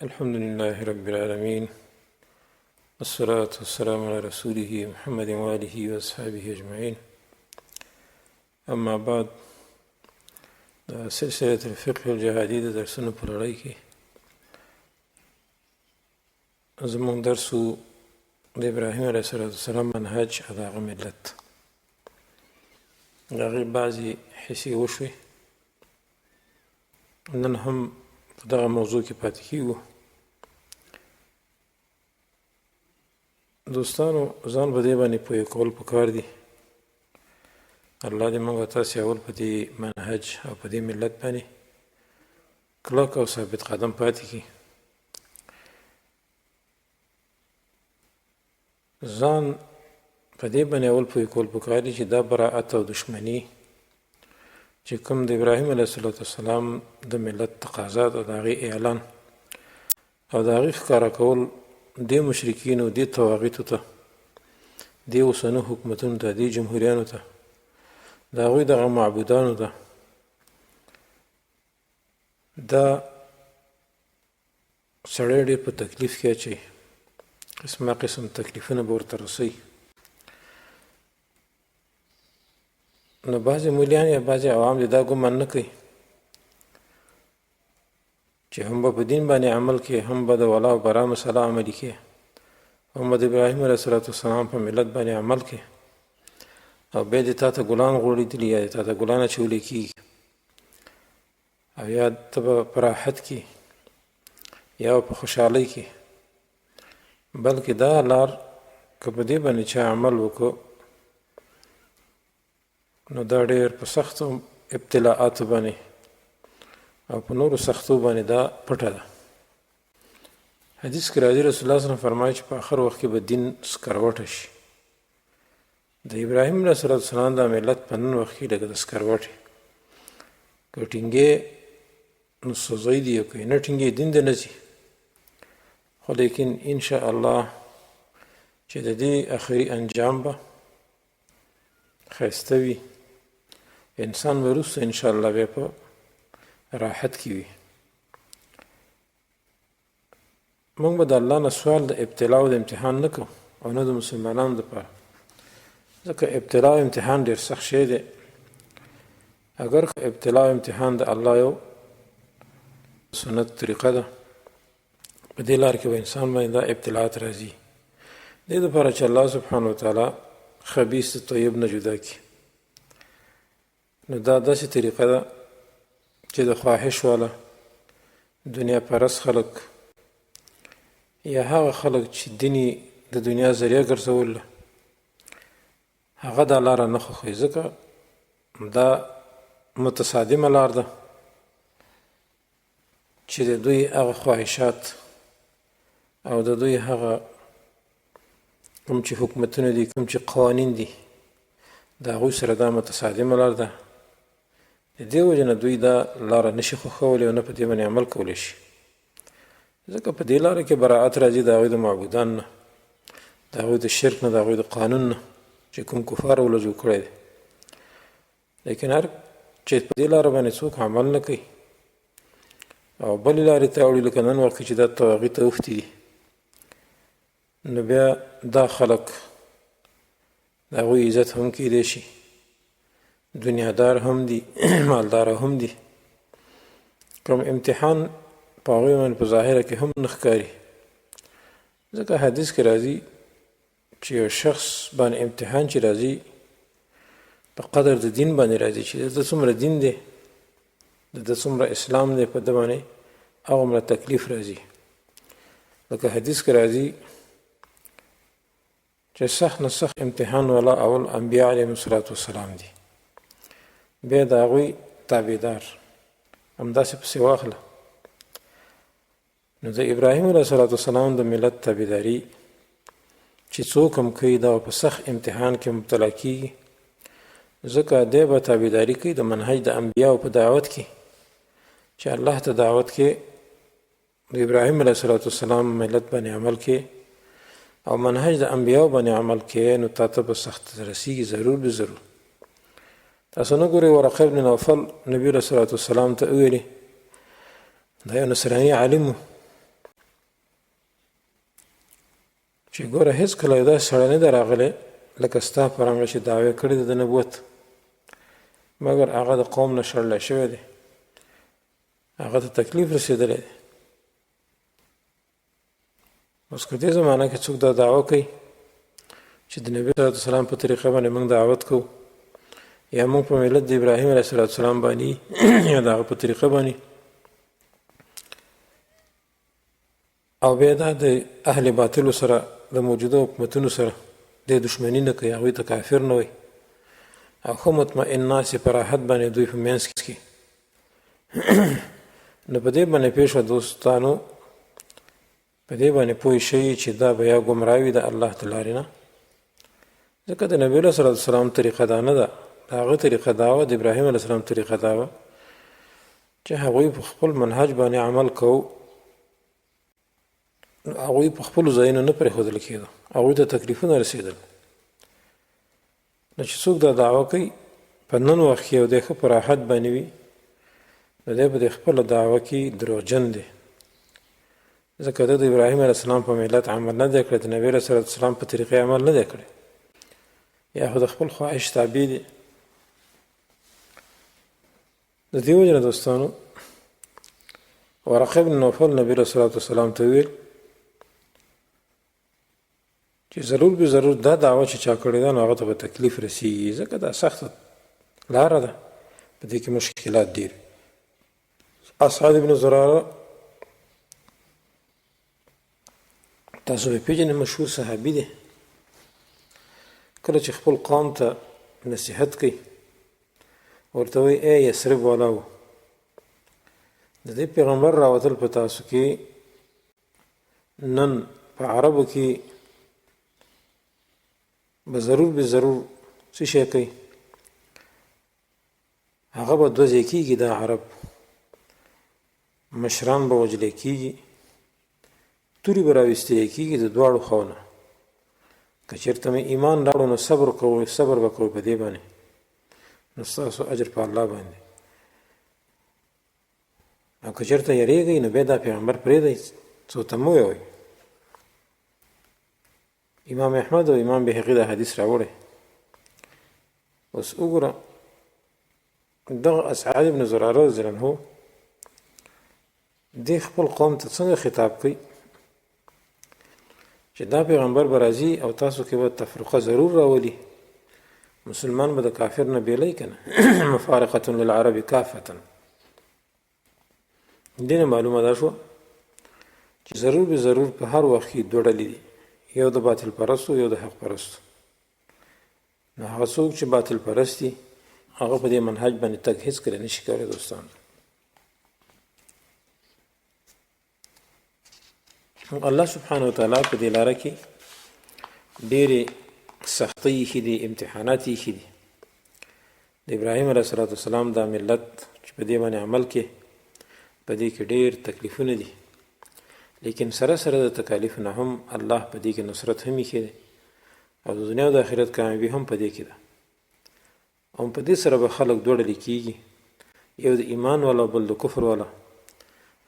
الحمد لله رب العالمين والصلاة والسلام على رسوله محمد وآله وأصحابه أجمعين. أما بعد، سلسلة الفقه الجهادي د درسونو په لړۍ کې زموږ درس د ابراهیم علیه السلام منهج او د هغه ملت، د هغې بعضې حصې وشوې. نن هم په دغه موضوع کې پاتې کېږو. دوستانو، ځان په دې باندې پوه کول پکار دي. الله دې موږ تاسې اول په دې منهج او په دې ملت باندې کلک او ثابت قدم پاتې کړي. ځان په دې باندې اول پوه کول پکار دي چې دا براءت او دشمني چې کوم د ابراهیم علیه السلام د ملت تقاضا او د هغې اعلان او د هغې ښکاره کول دې مشرکینو، دې طواغیتو ته، دې اوسنو حکومتونو ته، دې جمهوریانو ته، د هغوی دغه معبودانو ته، دا سړی ډېر په تکلیف کې اچوي. قسمه قسم تکلیفونه به ورته رسوي. نو بعضې مولیان یا بعضې عوام دې دا ګمان نه کوي چې هم به په دین باندې عمل کې، هم به د ولا او برا مسله عملي کې، هم به د ابراهیم علیه السلام په ملت باندې عمل کې، او بیا دې تا ته ګلان غوړېدلي یا تا ته ګلان اچولی کېږي، او یا ته به په راحت کې یا په خوشحالۍ کې. بلکې دا لار که په دې باندې چا عمل وکړو نو دا ډېر په سختو ابتلاعاتو باندې او په نورو سختو باندې دا پټه ده. حدیث کې راځي رسول الله صلی الله علیه وسلم فرمایي چې په آخر وخت کې به دین سکروټه شي. د ابراهیم علیه السلام دا ملت په نن وخت کې لکه د سکروټې، که ټینګې نو سوځی دي، او که نه ټینګې دین ته نه ځي. خو لیکن انشاء الله چې د دې آخري انجام به ښایسته وي. انسان به وروسته انشاء الله بیا په راحت کې وي. موږ به د الله نه سوال د ابتلا او د امتحان نه کوو، او نه د مسلمانانو دپاره، ځکه ابتلا او امتحان ډېر سخت شی دی. اگر ابتلا او امتحان د الله یو سنت طریقه ده، په دې لار کې به انسان باندې دا ابتلاات راځي. دې دپاره چې الله سبحانه وتعالی خبیث طیب نه جدا کړي. نو دا داسې طریقه ده چې د خواهش والا دنیا پرست خلک یا هغه خلک چې دیني د دنیا ذریعه ګرځول، هغه دا لاره نه خوښوي، ځکه دا متصادمه لار ده چې د دوی هغه خواهشات او د دوی هغه کوم چې حکومتونه دي، کوم چې قوانین دي، د هغوی سره دا متصادمه لار ده. د دې وجې نه دوی دا لاره نشي خوښولی او نه په دې باندې عمل کولی شي، ځکه په دې لاره کې براعت راځي د هغوی د معبودان نه، د هغوی د شرک نه، د هغوی د قانون نه چې کوم کفار وله جوړ کړی دی. لیکن هر چې په دې لاره باندې څوک عمل نه کوي او بلې لارې ته اوړي، لکه نن وخت کې چې دا طواغیت اوښتي دي، نو بیا دا خلک د هغوی عزت هم کیدی شي، دنیادار هم دي، مالدار هم دي. کوم امتحان په هغوی باندې په ظاهره کې هم نه ښکاري، ځکه حدیث کې راځي چې یو شخص باندې امتحان چې راځي په قدر د دین باندې راځي، چې د څومره دین دی، د څومره اسلام دی، په ده باندې هغومره تکلیف راځي. لکه حدیث کې راځي چې سخت نه سخت امتحان والا اول انبیاء علیهم السلام دي، بیا د هغوی تابعدار همداسې پسې واخله. نو د ابراهیم علیه السلام د ملت تابعداري چې څوک هم کوي، دا په سخت امتحان کې مبتلا کېږي، ځکه دی به تابعداري کوي د منهج د انبیاو په دعوت کې، چې الله ته دعوت کې د ابراهیم علیه السلام ملت باندې عمل کې او منهج د انبیاو باندې عمل کې، نو تا ته به سخت رسیږي، ضرور به ضرور. تاسو نه ګورئ ورقه ابن نوفل نبي علیه السلام ته وویلې، دا یو نصراني عالم و، چې ګوره هېڅکله یو داسې سړی نه دی راغلی لکه ستا په رنګه چې دعوې کړې ده د نبوت، مګر هغه د قوم نه شړلی شوی دی، هغه ته تکلیف رسېدلی دی. اوس که دې زمانه کې څوک دا دعوه کوي چې د نبي صلی الله علیه وسلم په طریقه باندې موږ دعوت کوو، یا موږ په ملت د ابراهیم علیه السلام باندې یا د هغه په طریقه باندې، او بیا دا د اهل باطلو سره د موجوده حکومتونو سره د دشمني نه کوي، هغوی ته کافر نه وایي، او ښه مطمئن ناستې په راحت باندې دوی په منځ کې نو په دې باندې پېښ شوه دوستانو، په دې باندې پوه شئ چې دا به یا ګمراهي د الله د لارې نه، ځکه د نبي صلی الله علیه وسلم طریقه دا نه ده، د هغه طریقه دا وه، د ابراهیم علیه السلام طریقه دا وه چې هغوی په خپل منهج باندې عمل کوو، هغوی په خپلو ځایونو نه پرېښودل کېدو، هغوی ته تکلیفونه رسېدل. نو چې څوک دا دعوه کوي په نن وخت کې او دی ښه په راحت باندې وي، نو دی به د خپله دعوه کې دروغجن دی، ځکه د ابراهیم علیه السلام په ملت عمل نه دی کړی، د نبي علیه السلام په طریقې عمل نه دی کړی، یا خو د خپل خواهش تابع دی. د دې وجې نه دوستانو ورقه بن نوفل نبي علیه السلام ته وویل چې ضرور به ضرور دا دعوه چې چا کړې ده نو هغه ته به تکلیف رسېږي، ځکه دا سخته لاره ده، په دې کې مشکلات ډېر. اسعد بن زراره تاسو به پېژنئ، مشهور صحابي دی، کله چې خپل قوم ته نصیحت کوي ورته وایي ای یثرب والاو، د دې پیغمبر راوتل په تاسو کې نن په عربو کې به ضرور څه شی کوي، هغه به دوه ځای کېږي، دا عرب مشران به وجلی کېږي، تورې به راویستلی کېږي د دواړو خوا نه، که چېرته مې ایمان راوړو نو صبر به کوئ په دې باندې، نو ستاسو اجر په الله باندې، او که چېرته یریږئ نو بیا دا پیغمبر پرېږدئ، څو ته مه ووایئ. امام احمد او امام بهقي دا حدیث راوړی. اوس وګوره دغه اسعد بن زراره رضی الله عنه دې خپل قوم ته څنګه خطاب کوي چې دا پیغمبر به راځي او تاسو کې به تفرقه ضرور راولي، مسلمان به د کافر نه بیلی که نه مفارقة للعرب کافة. دې نه معلومه دا شوه چې ضرور به ضرور په هر وخت کې دوه ډلې دي، یو د باطل پرستو یو د حق پرستو. نو هغه څوک چې باطل پرست دي هغه په دې منهج باندې تګ هېڅکله نشي کولی. دوستان الله سبحانه وتعالی په دې لاره کې ډېرې سختۍ ایښي دي، امتحانات ایښي دي. د ابراهیم علیه السلام دا ملت چې په دې باندې عمل کې په دې کې ډېر تکلیفونه دي، لیکن سره د تکالیف نه هم الله په دې کې نصرت هم ایښی دی، او د دنیا او د آخرت کامیابي هم په دې کې ده. او په دې سره به خلک دوه ډلې کېږي، یو د ایمان والا او بل د کفر والا،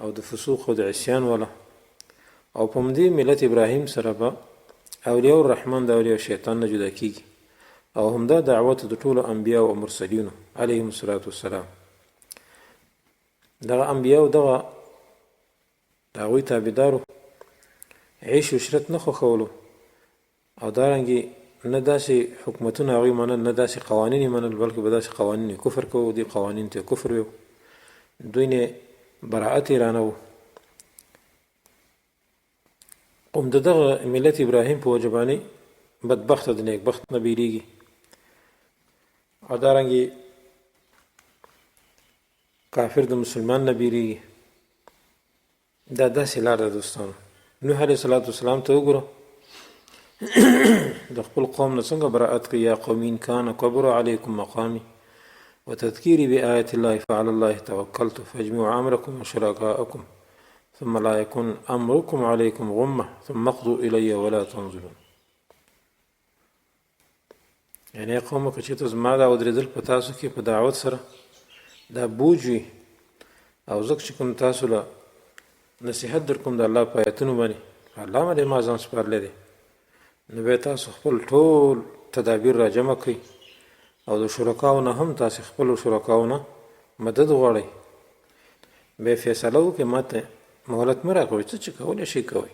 او د فسوق او د عصیان والا. او په همدې ملت ابراهیم سره به اولیاء الرحمن د اولیاء شیطان نه جدا کېږي، او همدا دعوت د ټولو انبیاء او مرسلینو علیهم الصلاة والسلام. دغه انبیاء دغه د هغوی تابعدارو عیش و عشرت نه خوښولو، او دارنګې نه داسې حکومتونه هغوی منل، نه داسې قوانین یې منل، بلکې به داسې قوانین یې کفر کوو، دې قوانین ته کفر ویو، دوی نه براعت اعلانوو. هم د دغه ملت ابراهیم په وجه باندې بدبخته د نیکبخت نه بیریږي، او دارنګې کافر د مسلمان نه بیریږي. دا داسې لار ده دوستانو. نوح علیه السلام ته وګوره د خپل قوم نه څنګه براعت کوي، یا قوم ان کان کبر علیکم مقامی وتذکیری بآیات الله فعلى الله توکلت فاجمعوا امرکم وشرکاءکم ثم لا یکن امرکم علیکم غمه ثم اقضوا الی ولا تنظرون. یعنی قومه که چېرته زما دا ودرېدل په تاسو کې په دعوت سره دا بوج وي، او ځکه چې کوم تاسو له نصیحت در کوم د الله په آیتونو باندې، الله باندې ما ځان سپارلی دی، نو بیا تاسو خپل ټول تدابیر را جمع کړئ او د شرکاو نه هم تاسو خپلو شرکاو نه مدد غواړئ. بیا فیصله وکړئ ماته مهلت مه راکوئ، څه چې کولی شئ کوئ.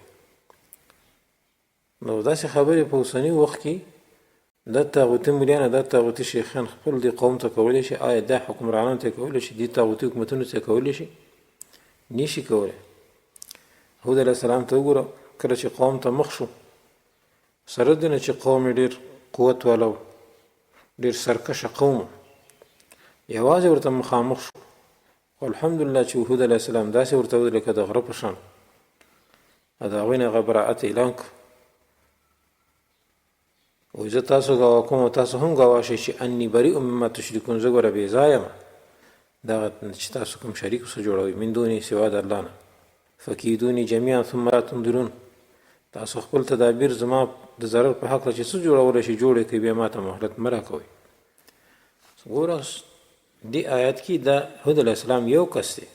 نو داسې خبرې په اوسني وخت کې دا طاغوتي ملیان دا طاغوتي شیخان خپل دې قوم ته کولی شي؟ آیا دا حکمرانانو ته کولی شي؟ دې طاغوتي حکومتونو ته کولی شي؟ نشي کولی. هود علیه السلام ته وګوره، کله چې قوم ته مخ شو، سره دې نه چې قوم یې ډېر قوت والا و، ډېر سرکشه قوم، یوازې ورته مخامخ شو. خو الحمدلله چې هود علیه السلام داسې ورته وویل لکه د غره په شان، د هغوی نه هغه براعت اعلان کړ. وایي زه تاسو ګواه کوم او تاسو هم ګواه شئ چې انی بریء مما تشرکون، زه ګوره بې ځایه یم دغه چې تاسو کوم شریک ورسره جوړوئ من دونې سوا د الله نه. فکیدوني جمیعا ثم لا تنظرون، تاسو خپل تدابیر زما د ضرر په حق چې څه جوړولی شي جوړ یې کوي، بیا ما ته مهلت مه راکوئ. ګوره دې آیت کې د هود علیه السلام یو کس دی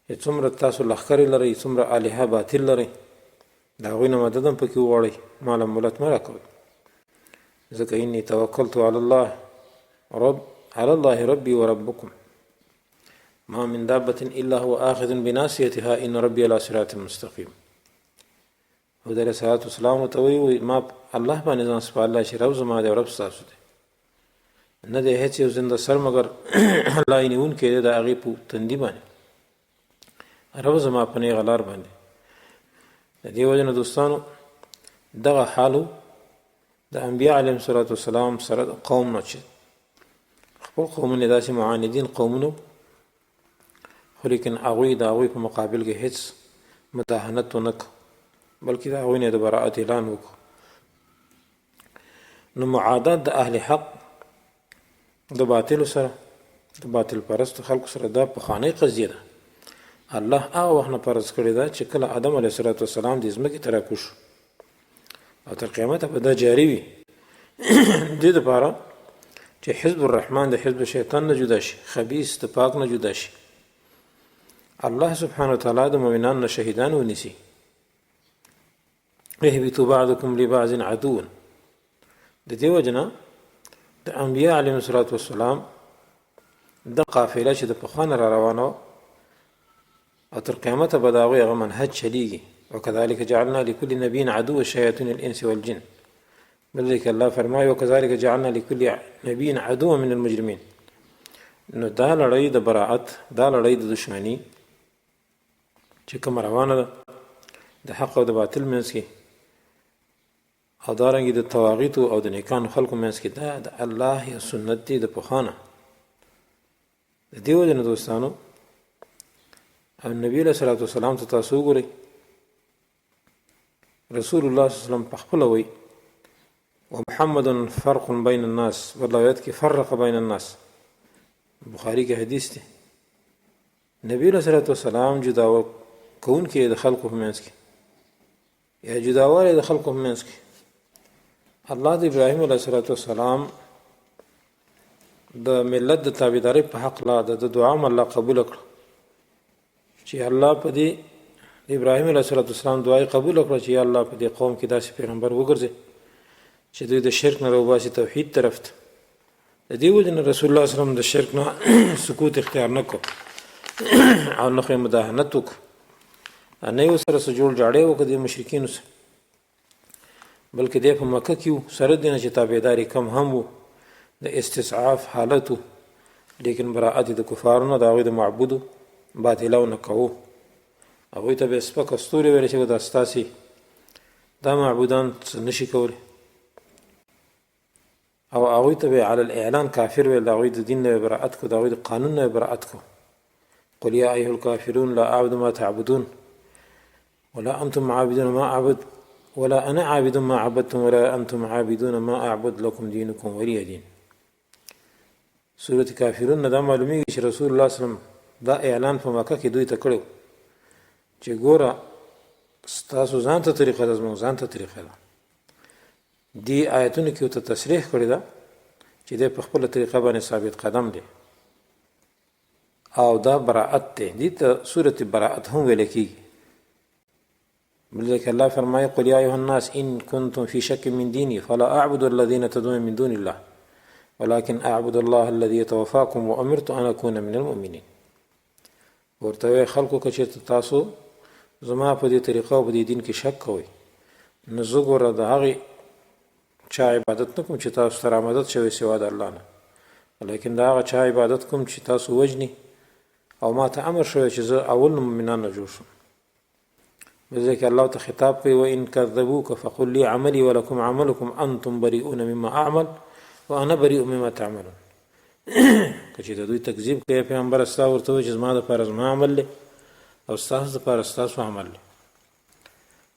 چې څومره تاسو لښکرې لرئ، څومره الهه باطل لرئ، د هغوی نه مدد هم پکې وغواړئ، ما له مهلت مه راکوئ. ځکه انی توکلت علی الله ربي وربکم ما من دابة الا هو آخذ بناصیتها ان ربي علی صراط مستقیم. هود علیه السلام ورته وایي ما الله باندې ځان سپارلی چې رب زما دی او رب ستاسو دی، نه دی هېڅ یو زنده سر مګر الله یې نیونکی دی د هغې په تندي باندې، رب زما په نیغه لار باندې. د دې وجه نه دوستانو دغه حال و د انبیا علیهم صلات وسلام سره د قوم نه چې خپل قومونه داسې معاندین قومونه، خو لیکن هغوی د هغوی په مقابل کې هېڅ مداهنت ونه کړ، بلکې د هغوی نه د براعت اعلان وکړ. نو معادات د اهل حق د باطلو سره، د باطل پرستو خلکو سره دا پخوانۍ قضیه ده. الله هغه وخت نه فرض کړې ده چې کله آدم علیه صلات وسلام د ځمکې ته راکوز شو او تر قیامته به دا جاري وي. دې دپاره چې حزب الرحمن د حزب شیطان نه جدا شي، خبیث د پاک نه جدا شي، الله سبحانه وتعالی د مؤمنانو نه شهیدان ونیسي. اهبطوا بعضکم لبعض عدو. د دې وجه نه د انبیا علیهم الصلات والسلام د قافله چې د پخوا نه را روانه او تر قیامته به د هغوی هغه منهج چلیږي. وکذلک جعلنا لکل نبی عدو شیاطین الانس والجن، بل ځای کې الله فرمایي وکذلک جعلنا لکل نبی عدو من المجرمین. نو دا لړۍ د براعت، دا لړۍ د دشمني چې کومه روانه ده د حق او د باطل منځ کې او دارنګې د تواغیتو او د نیکانو خلکو منځ کې، دا د الله یا سنت دی د پخوانه. د دې وجه نه دوستانو او نبی علیه صلات وسلام ته تاسو وګورئ، رسول الله صلی الله علیه وسلم پخپله وایي ومحمد فرق بین الناس، والروایت کې فرق بین الناس، بخاري کې حدیث دی. نبی علیه صلات وسلام جدا کوونکی د خلکو په منځ کې یا جداوالی د خلکو په منځ کې. الله د ابراهیم علیه صلات وسلام د ملت د تابعدارۍ په حق لا د دعا هم الله قبول کړه چې الله په دې د ابراهیم علیه صلات وسلام دعا قبول کړه چې یا الله په دې قوم کې داسې پیغمبر وګرځي چې دوی د شرک نه راوباسي توحید طرف ته. د دې وجه نه رسول الله صلی الله علیه وسلم د شرک نه سکوت اختیار نه کړ او نه خو یې مداهنت وکړ، نه یې ورسره څه جوړ جاړی وکړه د مشرکینو سره، بلکې دی په مکه کې و، سره دې نه چې تابعداري کم هم و، د استضعاف حالت و، لیکن براعت د کفارو نه د هغوی د معبودو باطلو نه کوو. هغوی ته به یې سپکه ستورې ویلې چې دا ستاسې دا معبودان څه نشي کولی، او هغوی ته به یې علی الاعلان کافر ویل، د هغوی د دین نه براعت کو، د هغوی د قانون نه براعت کو. قل یا ایها الکافرون لا اعبد ما تعبدون ولا انتم عابدون ما اعبد ولا انا عابد ما عبدتم ولا انتم عابدون ما اعبد لكم دينكم ولي دين. سورة کافرون نه دا معلومیږي چې رسول الله صلی الله علیه وسلم دا اعلان په مکه کې دوی ته کړو چې ګوره ستاسو ځان ته طریقه ده، زموږ ځان ته طریقه ده. دې آیتونو کې ورته تصریح کړې ده چې دی په خپله طریقه باندې ثابت قدم دی او دا براعت دی. دې ته سورة براعت هم ویل کېږي. بل ځای کې الله فرمایي قل یا ایها الناس ان کنتم فی شک من دینی فلا اعبد الذین تدعون من دون الله ولكن اعبد الله الذي يتوفاكم وامرت ان اكون من المؤمنین. ورته وایي خلکو که چېرته تاسو زما په دې طریقه او په دې دین کې شک کوئ نو زه ګوره د هغې چا عبادت نه کوم چې تاسو ته رامدد شوی سوا د الله نه، لیکن د هغه چا عبادت کوم چې تاسو وژني او ما ته امر شوی چې زه اول نه مؤمنان نه جوړ شم. بل ځای کې الله ته خطاب کوي وان کذبوک فقل لي عملي ولكم عملكم انتم بریئون مما اعمل وانا بریء مما تعملون. که چې د دوی تکذیب کوي پیغمبر ستا ورته وایي چې زما دپاره زما عمل دی او ستاسو دپاره ستاسو عمل دی.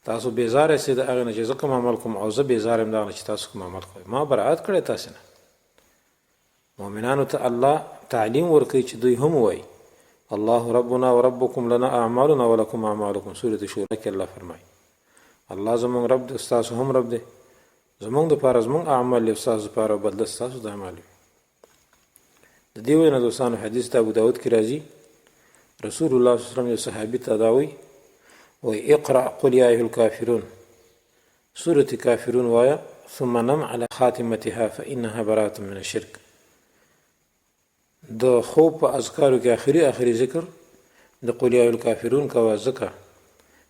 تاسو بیزار یاستئ د هغې نه چې زه کوم عمل کوم او زه بیزار یم د هغه نه چې تاسو کوم عمل کوئ. ما برائت کړی تاسې نه. مؤمنانو ته الله تعلیم ورکوي چې دوی هم ووایي الله ربنا وربكم لنا اعمالنا ولكم اعمالكم. سورة شورا کې الله فرمایي الله زمونږ رب دی ستاسو هم رب دی، زمونږ دپاره زمونږ اعمال دی ستاسو دپاره بدله ستاسو د اعمال وي. د دې وجې نه دوستانو حدیث ته ابو داود کې راځي رسول الله صلی الله علیه وسلم یو صحابي ته دا وایي وایي اقرأ قل یا ایها الکافرون سورة کافرون وایه ثم نم على خاتمتها فإنها براءة من الشرك. د خوب په اذکارو کې آخري ذکر د قل یا ایها الکافرون کوه ځکه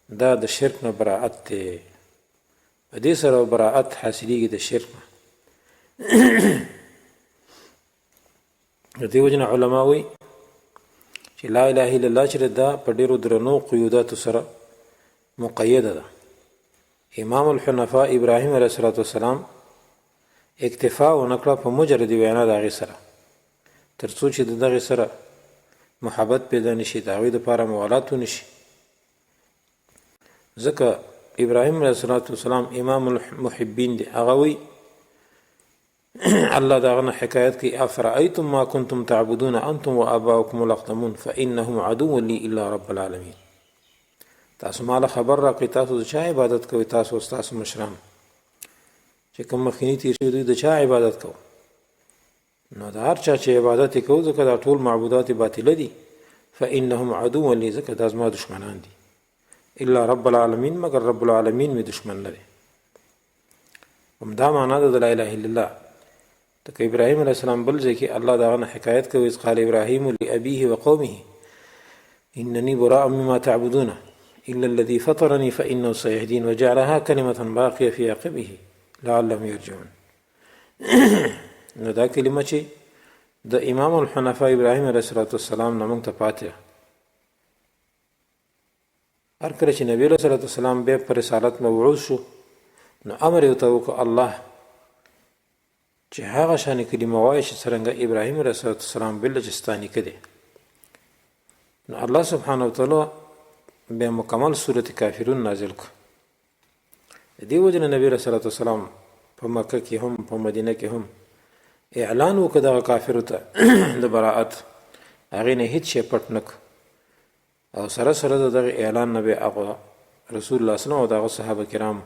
دا د شرک نه براءت دی. په دې سره براءت حاصلېږي د شرک نه. د دې وجې نه علما وایي چې لا اله الا الله چې دا په ډېرو درنو قیوداتو سره مقیده ده. امام الحنفاء ابراهیم علیه الصلاة والسلام اکتفا ونه کړه په مجرد وینا د هغې سره تر څو چې د دغې سره محبت پیدا نشي، د هغوی دپاره موالات ونشي. ځکه ابراهیم علیه الصلاة والسلام امام المحبین دی. هغه وایي الله د هغه نه حکایت کوي افرأیتم ما کنتم تعبدون انتم وآباؤکم الاقدمون فإنهم عدو لی الا رب العالمین. تاسو ماله خبر راکړئ تاسو د چا عبادت کوئ، تاسو ستاسو مشران چې کوم مخکیني تېر شوي دوی د چا عبادت کوو. نو د هر چا چې عبادت یې کوو ځکه دا ټول معبودات باطله دي فإنهم عدو لی ځکه دا زما دشمنان دي الا رب العالمین مگر رب العالمین مې دشمن نه دی. همدا معنا ده د لا اله الا الله. لکه ابراهیم علیه السلام بل ځای کې الله د هغه نه حکایت کوي اذ قال ابراهیم لأبیه وقومه انني براء مما تعبدون الا الذي فطرني فانه سيهدين وجعلها كلمة باقية في عقبه لعلهم يرجعون. نو دا کلمه چې د امام الحنفاء ابراهیم علیه الصلاة والسلام نه موږ ته پاتې هر کله چې نبی علیه الصلاة والسلام بیا په رسالت مبعوث شو نو امر یې ورته وکړو الله چې هغه شانې کلمه وایه چې څرنګه ابراهیم علیه الصلاة والسلام بله چې ستا نیکه دی. نو الله سبحانه وتعالی بیا مکمل صورت کافرون نازل کړ. د دې وجې نه نبی علیه الصلاة والسلام په مکه کې هم په مدینه کې هم اعلان وکړه دغه کافرو ته د براءت. هغې نه هېڅ شی پټ نه او سره سره د دغه اعلان نه بیا هغه رسول الله صلی الله علیه وسلم او د هغه صحابه کرام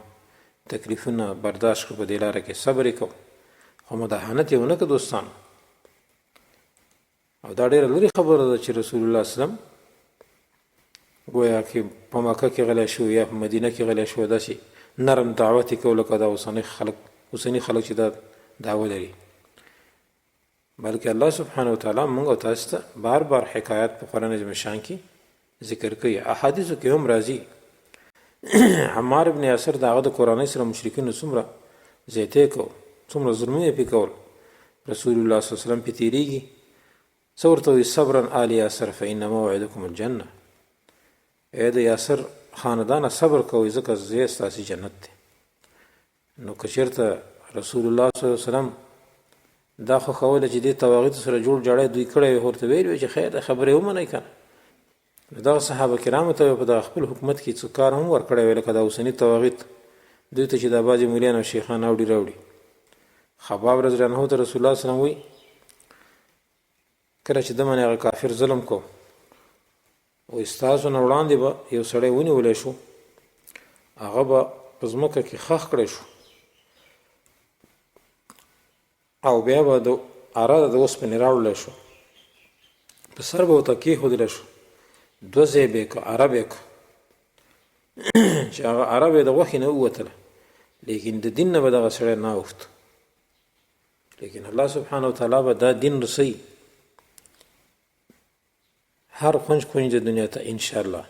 تکلیفونه برداشت کړو، په دې لاره کې صبر یې کوو خو مداهنت یې ونه کړه دوستانو. او دا ډېره لرې خبره ده چې رسول الله صلی الله علیه وسلم گویا کې په مکه کې غلی شو یا په مدینه کې غلی شو داسې نرم دعوت یې کوو لکه دا اوسني خلک چې دا دعوه لري. بلکې الله سبحانه وتعالی موږ او تاسو ته بار بار حکایات په قرآن عظیم شان کې ذکر کوي. احادیثو کې هم راځي عمار ابن یاسر د هغه د کورنۍ سره مشرکینو څومره زیاتی کو، څومره ظلمونه یې پې کول، رسول الله صلی الله علیه وسلم پې تېرېږي څه ورته وایي صبرا آل یاسر فإن موعدکم الجنه. ای د یاسر خاندانه صبر کوئ ځکه ځای ستاسې جنت دی. نو که چېرته رسول الله صلی الله علیه وسلم دا خوښوله چې دې تواغیتو سره جوړ جاړی دوی کړی وي ورته ویلي وي چې خیر د خبرې ومنئ که نه. دغه صحابه کرامو ته په دغه خپل حکومت کې څه کار هم ورکړی وی لکه دا اوسني تواغیت دوی ته چې دا بعضې مولیان او شیخان راوړي. خباب رضی الله عنه ته رسول الله صلی الله علیه وسلم وایي کله چې ده باندې هغه کافر ظلم کو وایي ستاسو نه وړاندې به یو سړی ونیولی شو، هغه به په ځمکه کې خښ کړی شو او بیا به د اره د اوسپنې راوړلی شو، په سر به ورته کېښودلی شو، دوه ځای به یې که اره به یې که چې هغه عرب یې د غوښې نه ووتله، لیکن د دین نه به دغه سړی نه اوښت. لیکن الله سبحانه وتعالی به دا دین رسوي هر کونج کونج د دنیا ته انشاءالله.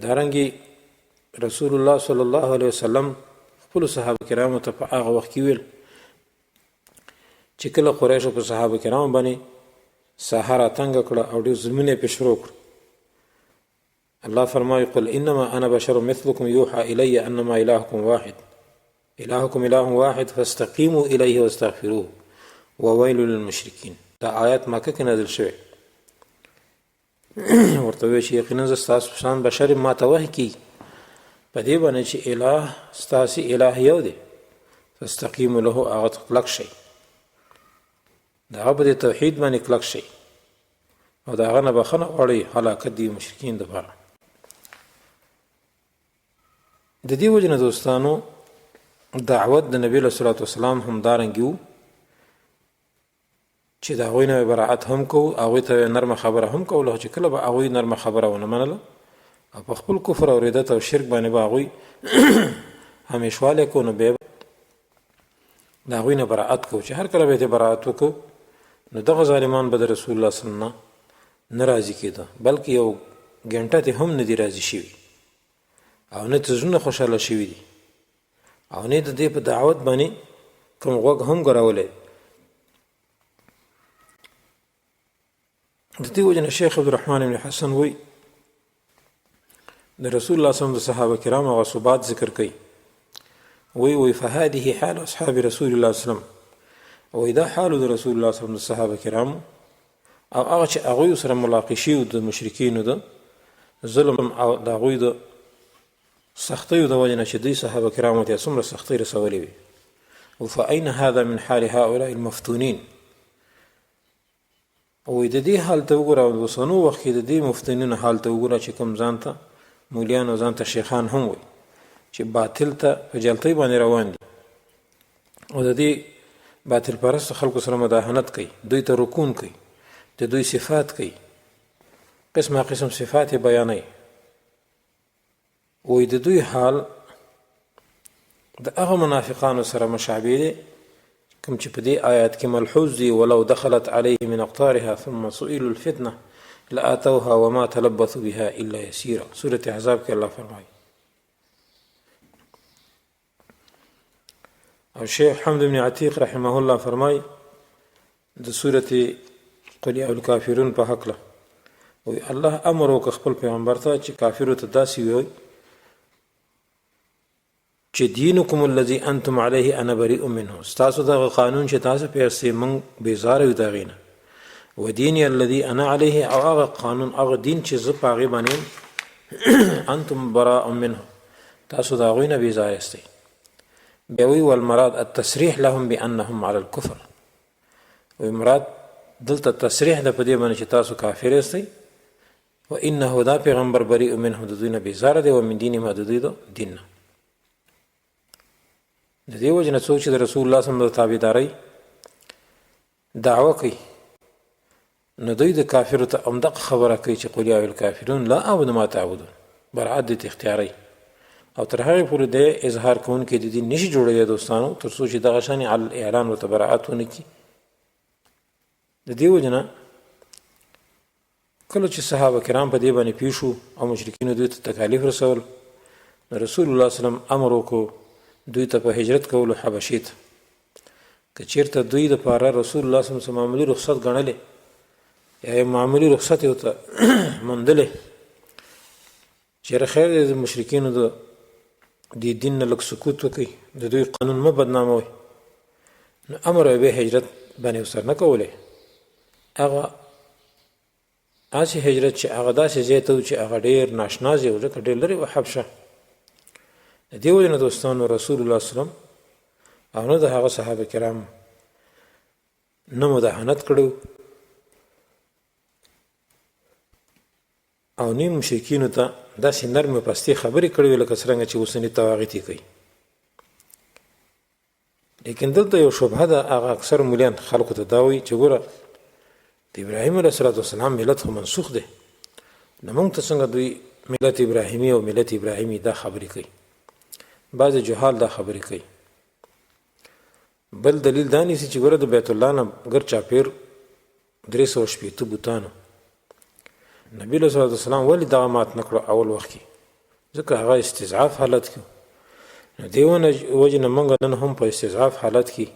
دارنګې رسول الله صلی الله علیه وسلم خپلو صحابه کرامو ته په هغه وخت کې ویل چې کله قریشو په صحابه کرامو باندې ساحه راتنګه کړه او ډېر ظلمونه یې پې شروع کړه، الله فرمایي قل انما انا بشر مثلكم يوحى الي انما الهكم واحد اله واحد فاستقیموا الیه واستغفروه وویل للمشرکین. دا آیات مکه کې نازل شوی. ورته وایي چې یقینا زه ستاسو په شان بشر یم، ما ته وحی کېږي په دې باندې چې اله ستاسې اله یو دی، فاستقیموا له هغه ته کلک شئ، د هغه په دې توحید باندې کلک شئ او د هغه نه بخښنه غواړئ، هلاکت دی مشرکین دپاره. د دې وجې نه دوستانو دعوت د نبي علیه صلات وسلام همدارنګې و چې د هغوی نه براعت هم کوو، هغوی ته نرمه خبره هم کوله، چې کله به هغوی نرمه خبره ونه منله او په خپل کفر او ردت او شرک باندې به هغوی همیشوالی کو، نو بیا د هغوی نه براعت کوو. چې هر کله به یې براعت وکړو نو دغه ظالمان به د رسول الله صلی الله علیه وسلم نه راضي کېده، بلکې یو ګنټه ته هم نه دي راضي شوي او نه ته زړونه خوشحاله شوي دي او نه د دې په دعوت باندې کوم غوږ هم ګرولی. د دې وجې نه شیخ عبدالرحمن بن حسن وی د رسول الله صلی الله علیه وسلم د صحابه کرامو هغه ثبات ذکر کوي. وی فهذه حال اصحاب رسول الله صلی الله علیه وسلم، وی دا حال د رسول الله صلی الله علیه وسلم د صحابه کرامو او هغه چې هغوی سره ملاقات شوي د مشرکینو د ظلم او د هغوی د سختیو د وجې نه چې دوی صحابه کرامو ته څومره سختۍ رسولې وي. فأين هذا من حال هؤلاء المفتونین، وی د دې حال ته وګوره او د اوسنو وخت کې د دې مفتونینو حال ته وګوره چې کوم ځان ته مولیان او ځان ته شیخان هم وي چې باطل ته په جلتۍ باندې روان دي او د دې باطل پرستو خلکو سره مداهنت کوي، دوی ته رکون کوي، د دوی صفات کوي، قسمه قسم صفات یې بیانوي. وی د دوی حال د هغه منافقانو سره مشابه دی کوم چې په دې آیات کې ملحوظ دي ولو دخلت علیه من اقطارها ثم سئلوا الفتنه لآتوها وما تلبثوا بها الا يسيرا. سورة احزاب کې الله فرمایي. او شیخ حمد بن عتیق رحمه الله فرمایي د سورة قل یا الکافرون په هکله وی الله امر وکړ خپل پیغمبر ته چې کافرو ته داسې ووایي چې دینکم الذي انتم علیه انا بریء منه، ستاسو دغه قانون چې تاسو پې یاستئ موږ بیزاره یو د هغې نه، و دیني الذي انا علیه او هغه قانون هغه دین چې زه په هغې باندې انتم براء منه تاسو د هغوی نه بیزاره یاستئ. بیا وی والمراد التصریح لهم بانهم على الكفر، وی مراد دلته تصریح ده په دې باندې چې تاسو کافر یاستئ، و انه دا پیغمبر بریء منه د دوی نه بیزاره دی، و من دینهم د دوی د دین نه. د دې وجې نه څوک چې د رسول الله صلی الله علیه وسلم د تابعدارۍ دعوه کوي نو دوی د کافرو ته همدغه خبره کوي چې قل یا الکافرون لا اعبد ما تعبدون، برعت د اختیارۍ او تر هغې پورې د اظهار کوونکي د دین نشي جوړېدی دوستانو تر څو چې دغه شانې علی الاعلان ورته برعت ونه کړي. د دې وجې نه کله چې صحابه کرام په دې باندې پوه شو او مشرکینو دوی ته تکالیف رسول نو رسول الله صلی الله علیه وسلم امر وکړو دوی ته په هجرت کولو حبشې ته. که چېرته دوی دپاره رسول الله صلی الله علیه وسلم معمولي رخصت ګڼلې یا معمولي رخصت یې ورته موندلې چېرې خیر دی د مشرکینو د دې دین نه لږ سکوت وکړي، د دوی قانون مه بدناموئ، نو امر یې به هجرت باندې ورسره نه کولی. هغه هسې هجرت چې هغه داسې ځای ته و چې هغه ډېر ناشنا ځای و ځکه ډېر لرې و حبشه. د دې وجې نه دوستانو رسول الله صلی الله علیه وسلم او نه د هغه صحابه کرام نه مداهنت کړی او نه مشرکینو ته داسې نرمې پستې خبرې کړې وې لکه څرنګه چې اوسني طواغیت یې کوي. لیکن دلته یو شبهه ده، هغه اکثر مولیان خلکو ته دا وایي چې ګوره د ابراهیم علیه السلام ملت خو منسوخ دی، نو موږ ته څنګه دوی ملت ابراهیمی او ملت ابراهیمی دا خبرې کوي، بعض جهال دا خبرې کوي. بل دلیل دا نیسي چې ګوره د بیت الله نه ګر چاپیر 360 بوتانو نبی له صلوات والسلام ولې دغه مات نه کړو اول وخت کې؟ ځکه هغه استضعاف حالت کې نو دیونه وجه نه موږ نن هم په استضعاف حالت کې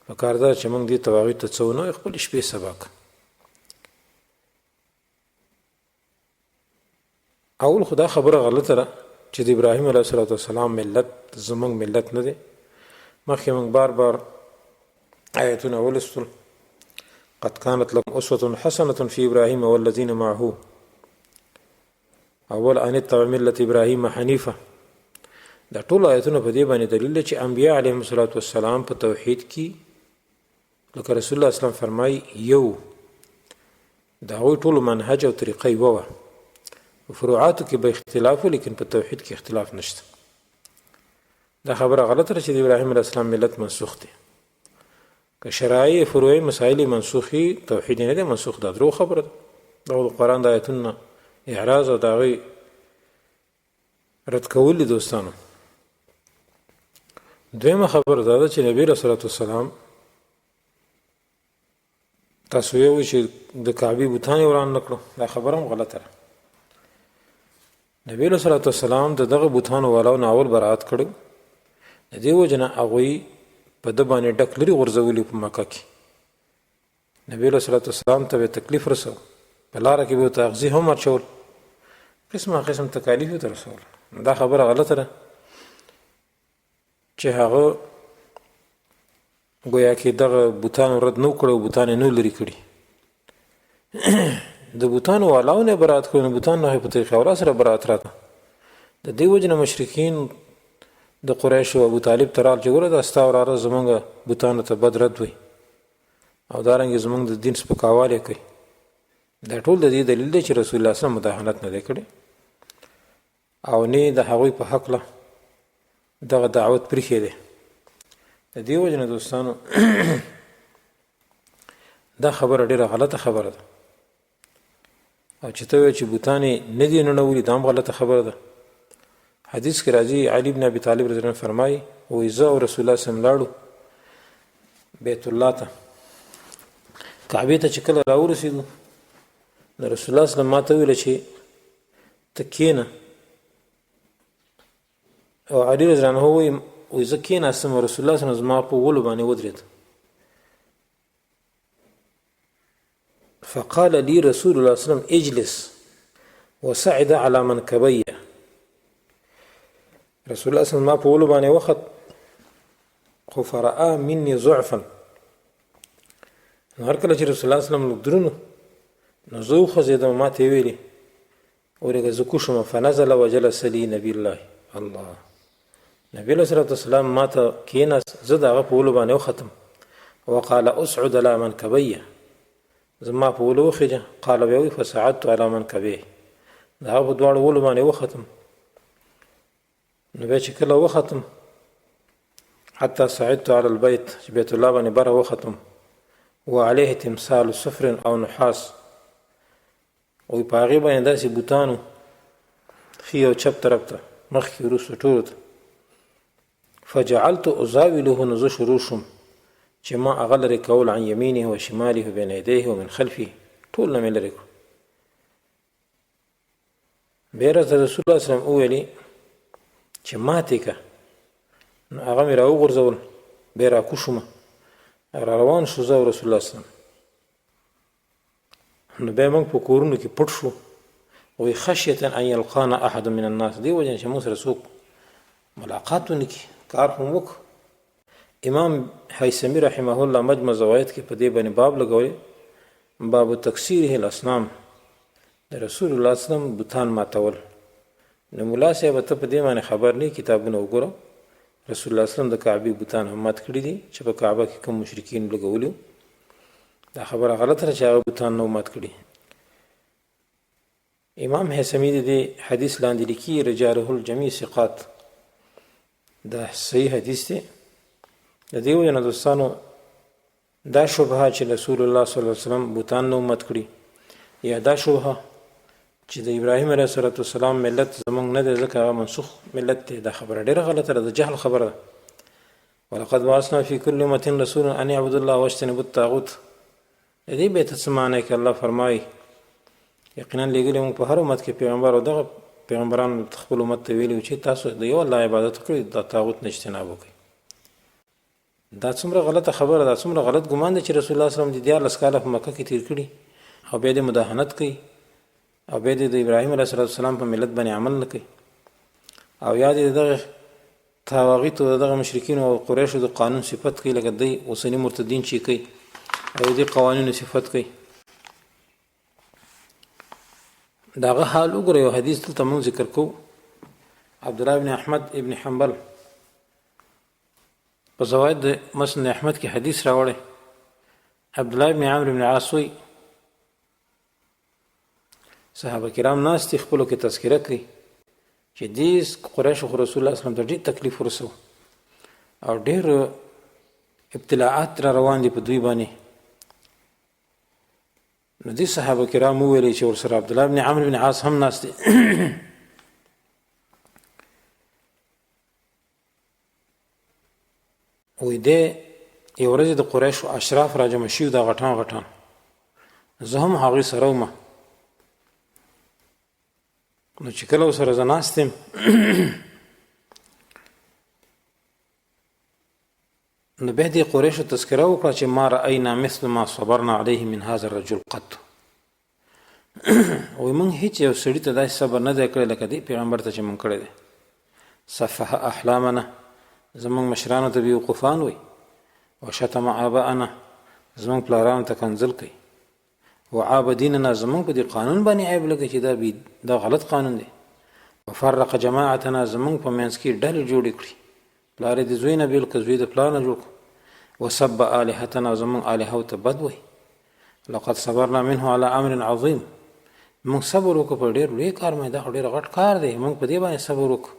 پکار ده چې موږ دې تواغیت ته څه ونه خپل شپې سبا کړو. اول خدا خبره غلطه ده چې د ابراهیم علیه السلام ملت زمونږ ملت نه دی. مخکې موږ بار بار آیتونه ولستل، قد كانت لهم أسوة حسنة في إبراهيم والذين معه اول ان اتبع ملة ابراهیم حنیفه. دا ټول آیتونه په دې باندې دلیل دی چې انبیاء علیهم السلام په توحید کې لکه رسول الله اسلام فرمای یو دا هغوی ټول منهج او طریقه یوه وه، په فروعاتو کې به اختلاف و لیکن په توحید کې اختلاف نشته. دا خبره غلطه ده چې د ابراهیم علیه السلام ملت منسوخ دی. که شرایع فروعي مسایل منسوخي توحید نه دی منسوخ، دا درو خبره ده. دا د قرآن د آیتونو اعراض او د هغوی رد کول دي دوستانو. دویمه خبره دا ده چې نبی رسول الله والسلام تاسو یو چې د کعبې بوتان یې وران نه کړو، دا خبره هم غلطه ده. نبی رسول الله والسلام د دغه بوتانو والاو نه اول برات کړو، د دې وجه نه هغوی په ده باندې ډک لرې غورځولي په مکه کې. نبی رسول الله والسلام ته به تکلیف رسو، په لاره کې به ورته اغزي هم اچول، قسمه قسم تکالیف ورته رسول. دا خبره غلطه ده چې هغه گویا کې دغه بوتانو رد نو کړو، بوتان یې نو لرې کړي. د بوتانو والاو نه برات کړو، نو بوتان نه په طریقه اورا سره برات راته. د دې وجه نه مشرکین د قریش او ابو طالب ترال چې ګوره دا ستا وراره زمونږ بوتانو ته بد رد وي او دارنګې زمونږ د دین سپکاوالی کوي. دا ټول د دې دلیل دی چې رسول الله صلی الله علیه وسلم مداهنت نه دی کړی او نه د هغوی په هکله دغه دعوت پرېښی دی. د دې وجه نه دوستانو دا خبره ډېره غلطه خبره ده، او چې ته وایې چې بوتان یې نه دي نړولي دا هم غلطه خبره ده. حدیث کې راځي علي بن ابي طالب رضی الله عنه فرمایي وایي زه او رسول الله صلی الله علیه وسلم لاړو بیت الله ته، کعبې ته چې کله راورسېدو نو رسول الله صلی الله علیه وسلم ما ته وویله چې ته کښېنه، او علي رضی الله عنه وایي زه کښېناستم او رسول الله صلی الله علیه وسلم زما په ولو باندې ودرېد. فقال لي رسول الله صلی الله علیه وسلم اجلس وصعد على منكبي. رسول الله صلی الله علیه وسلم ما په ولو باندې وخت، خو فرأى مني ضعفا. نو هر کله چې رسول الله صلی الله علیه وسلم درنو نو زه وخځېدم، ما ته یې ویلې ورېږه زه کوږ شوم. فنزل وجلس لي نبي الله الله نبی علیه الصلاة والسلام ما ته کېناست، زه د هغه په ولو باندې وختم. وقال اسعد على منكبي، زما په ولو وخېږه. قال بیا وایي فصعدت على منكبيه، د هغه په دواړو ولو باندې وختم. نو بیا چې کله وختم حتی صعدت على البيت، چې بیت الله باندې بره وختم. وعليه تمثال صفر او نحاس، وی په هغې باندې داسې بوتانو ښي او چپ طرف ته مخکې وروسته ټولو ته. فجعلت ازاوله، نو زه شروع شوم چې ما هغه لرې کول عن یمینه و شماله بین یدیه و من خلفه، ټول نه مې لرې کړو. بیا راته رسول الله صلی الله علیه وسلم وویلې چې ماتې که، نو هغه مې راوغورځول، بیا راکوز شومه، را روان شو زه او رسول الله صلی الله علیه وسلم. نو بیا موږ په کورونو کې پټ شو. وایي خشیة ان یلقانا احد من الناس، دې وجه چې موږ سره څوک ملاقات ونه کړي، کار خو مو وکړو. امام حیثمي رحمه الله مجمع زوائد کې په دې باندې باب لګولی، باب تکسیره الاصنام، د رسول الله صلی الله علیه وسلم بوتان ماتول. نو ملا صاحب ته په دې باندې خبر نه، کتابونه وګوره، رسول الله صلی الله علیه وسلم د کعبې بوتان هم مات کړي دي چې په کعبه کې کوم مشرکین لګولي. دا خبره غلطه ده چې هغه بوتان نه مات کړي. امام حیثمي د دې حدیث لاندې لیکي رجاله الجمیع ثقات، دا صحیح حدیث دی. د دې وجه نه دوستانو دا شبهه چې رسول الله صلی الله علیه وسلم بوتان نه مات کړي، یا دا شبهه چې د ابراهیم علیه السلام ملت زمونږ نه دی ځکه هغه منسوخ ملت دی. دا خبره ډېره غلطه ده، د جهل خبره ده. ولقد بعثنا فی کل امة رسولا ان اعبدوا الله واجتنبوا الطاغوت. د دې بیت څه معنی کې الله فرمایي یقینا لېږلي موږ په هر امت کې پیغمبر او دغه پیغمبرانو خپل امت ته ویلي چې تاسو د یو الله عبادت وکړئ، د طاغوت نه اجتناب وکړئ. دا څومره غلطه خبره ده، څومره غلط ګمان دی چې رسول الله صلی الله علیه وسلم د 14 کاله په مکه کې تیر کړي او بیا د مداهنت کوي او بیا د ابراهیم علیه السلام په ملت باندې عمل نه کوي او یا د دغه طواغیت او دغه مشرکین او قریشو د قانون صفت کوي لکه دی اوسنی مرتدین چې کوي او د قوانینو صفت کوي. داغه حال وګورئ. یو حدیث دلته مونږ ذکر کوو. عبدالله بن احمد ابن حنبل په زوائد د مسند احمد کې حدیث راوړی. عبدالله بن عمرو بن عاص وایي صحابه کرام ناست دي خپلو کې تذکره کوي چې دې قریشو خو رسول الله صلی الله علیه وسلم ته ډېر تکلیف ورسو او ډېر ابتلاعات را روان دي په دوی باندې. نو دې صحابه کرام وویلې چې ورسره عبدالله بن عمرو بن عاص هم ناست دي. وایي دی یو ورځ د قریشو اشراف را جمع شوي دا غټان غټان، زه هم هغوی سره ومه. نو چې کله ورسره زه ناست یم نو بیا دې قریشو تذکره وکړه چې ما رأینا مثل ما صبرنا علیه من هذا الرجل قط. وایي موږ هېڅ یو سړي ته داسې صبر نه دی کړی لکه دې پیغمبر ته چې موږ کړی دی. صفح احلامنا، زمونږ مشرانو ته بیوقوفان وایي. وشتم آباءنا، زمونږ پلارانو ته کنځل کوي. وعاب دیننا، زمونږ په دې قانون باندې عیب لګوي چې دا غلط قانون دی. وفرق جماعتنا، زمونږ په منځ کې ډلې جوړې کړي، پلار یې د زوی نه بېل کړ، زوی د پلار نه جوړ کړ. وسب آلهتنا، زمونږ الهو ته بد وایي. لقد صبرنا منه على امر عظیم، موږ صبر وکړو په ډېر لوی کار باندې، دا خو ډېر غټ کار دی، موږ په دې باندې صبر وکړو.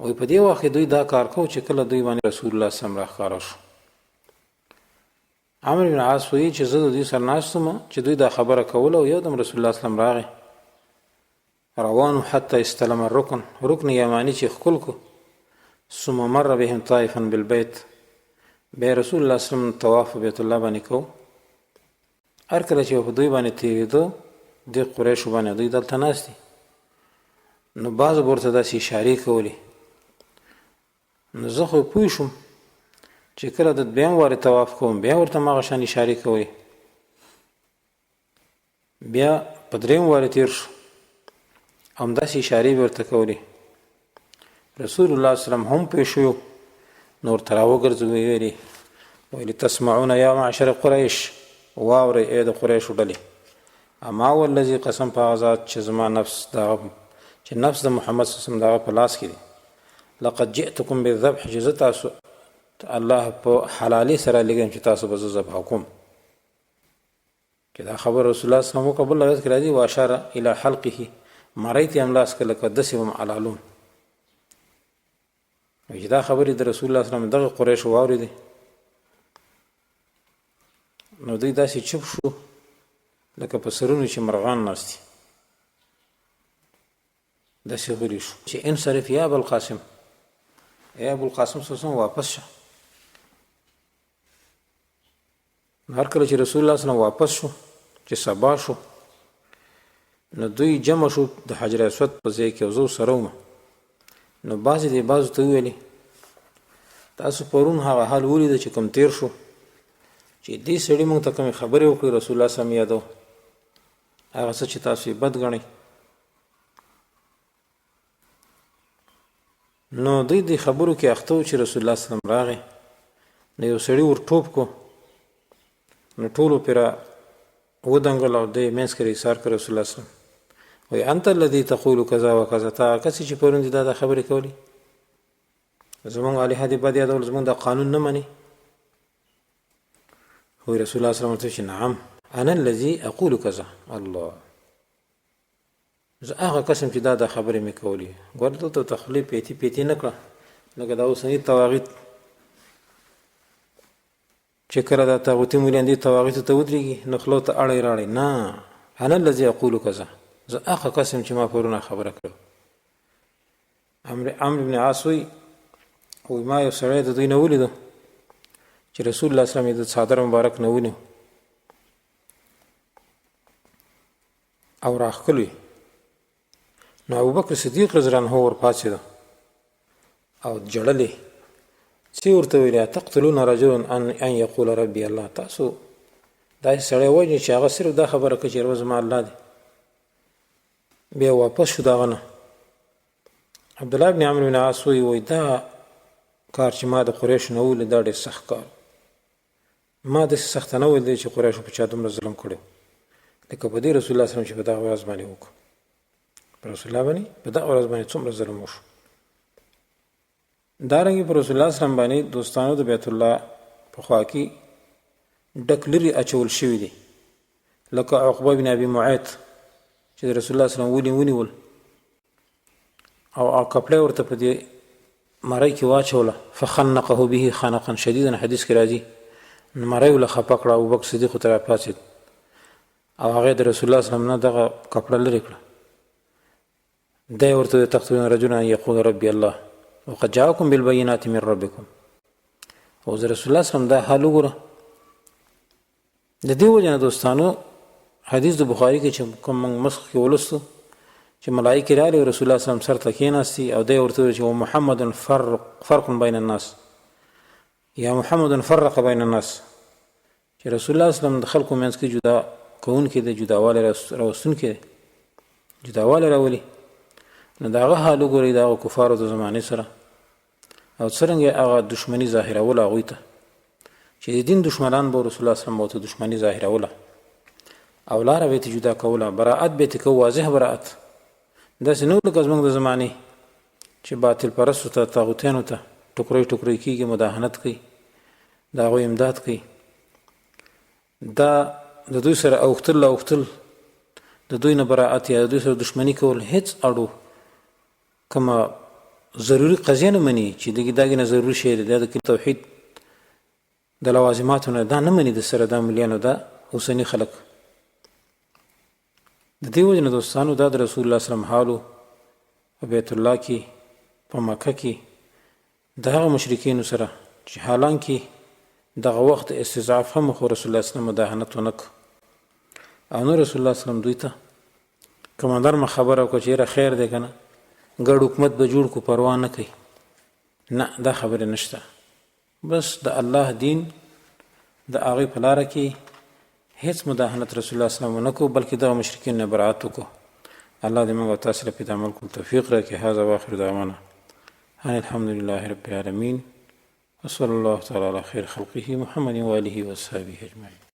وایي په دې وخت دوی دا کار کوو چې کله دوی باندې رسول الله صلی الله علیه وسلم راښکاره شو. عمرو بن عاص وایي چې زه د دوی سره ناست وم چې دوی دا خبره کوله او یو دم رسول الله صلی الله علیه وسلم راغی. روانو حتی استلم الرکن، رکن یمانی چې ښکل کو. ثم مر بهم طائفا بالبیت، بیا رسول الله صلی الله علیه وسلم طواف بیت الله باندې کو. هر کله چې په دوی باندې تېرېدو د قریشو باندې دوی دلته ناست دي نو بعضو به ورته داسې اشارې کولې. نو زه خو پوه شوم چې کله د دویم وارې طواف کوم بیا ورته هماغه شان اشارې کوي. بیا په درېیم وارې تېر شو همداسې اشارې به ورته کولې. رسول الله صلی الله علیه وسلم هم پوه شو نو ورته راوګرځوي ویلې ویلې تسمعون یا معشر قریش، واورئ ای د قریشو ډلې. اما والذي قسم په هغه ذات چې زما نفس دغه چې نفس د محمد صلی الله علیه وسلم دغه په لاس کې دی. لقد جئتكم بالذبح، چې زه تاسو الله په حلالي سره لګم چې تاسو به زه ذبح کوم. چې دا خبر رسول الله صلی الله علیه وسلم وکړه. بل روایت کې راځي واشاره الی حلقه، مرۍ ته یې هم لاس کړ لکه داسې به م علالوم. چې دا خبرې د رسول الله صلی الله علیه وسلم دغه قریشو واورېدې نو دوی داسې چوپ شو لکه په سرونو چې مرغان ناست دي، داسې غلي شو چې انصرف یا ابوالقاسم، ای ابوالقاسم صلی الله علیه وسلم واپس شه. هر کله چې رسول الله صلی الله علیه وسلم واپس شو چې سبا شو نو دوی جمع شو د حجر اسود په ځای کې او زه سره وم. نو بعضې دې بعضو ته وویلې تاسو پرون هغه حال ولیده چې کوم تیر شو چې دې سړي موږ ته کومې خبرې وکړې رسول الله صلی الله علیه وسلم یادو هغه څه چې تاسو یې بد ګڼئ. نو دوی دې خبرو کې اخته و چې رسول الله صلی الله علیه وسلم راغی نو یو سړي ور ټوپ کو نو ټولو پرې را ودنګل او دی منځ کې ایثار کړ رسول الله صلی الله علیه وسلم. وایي انت الذي تقول کذا وکذا، تا کسې چې پرون دې دا خبرې کولې زمونږ الهه دې بد یادول، زمونږ دا قانون نه مني. وایي رسول الله صلی الله علیه وسلم چې نعم انا الذي اقول کذا، الله زه هغه قسم چې دا خبرې مې کولې. ګوره دلته تخلیه پیتي پیتي نه کړه لکه دا اوسني تواغیت چې کله دا طاغوتي مولیان دي تواغیتو ته ودرېږي نو خولو ته اړی راړی. نه، انا الذي اقول کذا، زه هغه کس یم چې ما پرونه خبره کړې. عمرو بن عاص وایي ما یو سړی د دوی نه ولیده چې رسول الله صلی الله علیه وسلم یې د څادر مبارک نه ونیو او راښکلو یې. نو ابوبکر صدیق رضی الله عنه ورپاڅېده او جړل یې. څه ورته ویل؟ تقتلون رجلا ان یقول ربي الله. تاسو داسې سړی وژنئ چې هغه صرف دا خبره کوي چې رب زما الله دی. بیا واپس شو د هغه نه. عبدالله بن عمرو بن عاص وایي دا کار چې ما د قریشو نه ولید دا ډېر سخت کار. ما داسې سخته نه ولیدی چې قریشو په چا دومره ظلم کړی لکه په دې رسول الله صلی الله علیه وسلم چې په دغه ورځ باندې وکړو. په رسول الله باندې په دغه ورځ باندې څومره ظلم وشو. دارنګې په رسول الله صلی الله علیه وسلم باندې دوستانو د بیت الله په خوا کې ډک لرې اچول شوي دي، لکه عقبه بن ابي معیط چې د رسول الله صلی الله علیه وسلم ونیول او کپړه ورته په دې مړی کې واچوله، فخنقه به خنقا شدیدا، حدیث کې راځي. مړی له خپه کړه، ابوبکر صدیق ته راپاڅېد او هغه د رسول الله صلی الله علیه وسلم نه دغه کپړه لرې کړه. دی ورته تقتلون رجلا ان یقول ربي الله وقد جاءكم بالبينات من ربكم. او د رسول الله صلی الله علیه وسلم دا حال وګوره. د دې وجه نه دوستانو حدیث د بخاري کې چې کوم موږ مخکې ولوستو چې ملایکې راغلي او رسول الله صلی الله علیه وسلم سر ته کېناستي او دی ورته ویل چې محمد فرق بین الناس یا محمد فرق بین الناس، چې رسول الله صلی الله علیه وسلم د خلکو منځ کې جدا کوونکی دی، جداوالی راوستونکی دی، جداوالی راولي. نو د هغه حال وګورئ د هغه کفارو د زمانې سره او څرنګه هغه دشمني ظاهروله هغوی ته چې د دین دشمنان به رسول الله صلی الله علیه وسلم ورته دشمني ظاهروله او لاره به یې جدا کوله، براءت به یې کوو، واضح براءت. داسې نه لکه زموږ د زمانې چې باطل پرستو ته طاغوتیانو ته ټوکرۍ ټوکرۍ کېږي، مداهنت کوي، د هغوی امداد کوي. دا د دوی سره اوښتل د دوی نه براءت یا د دوی سره دشمني کول هیڅ اړو کومه ضروري قضیه نه مني چې دغې نه ضروري شی دی. دا د توحید د لوازماتو نه دا نه مني د سره دا ملیانو دا اوسني خلک. د دې وجه نه دوستانو دا د رسول الله صلی الله علیه وسلم حالو په بیت الله کې په مکه کې د هغه مشرکینو سره چې حالانکه دغه وخت استضعاف هم خو رسول الله صلی الله علیه وسلم مداهنت ونه کړ او نو رسول الله صلی الله علیه وسلم دوی ته کماندار ما خبره وکړه چې یاره خیر دی که نه ګډ حکومت به جوړ کو، پروا نه کوي. نه دا خبره نشته، بس د الله دین د هغې په لاره کې هیڅ مداهنت رسول الله صلی الله علیه وسلم ونه کو، بلکې دغه مشرکین نه براءت وکړو. الله دې موږ او تاسو له په عمل کولو توفیق راکړي. هذا واخر دعوانا ان الحمد لله رب العالمین وصلی الله تعالی علی خیر خلقه محمد و آله و صحبه اجمعین.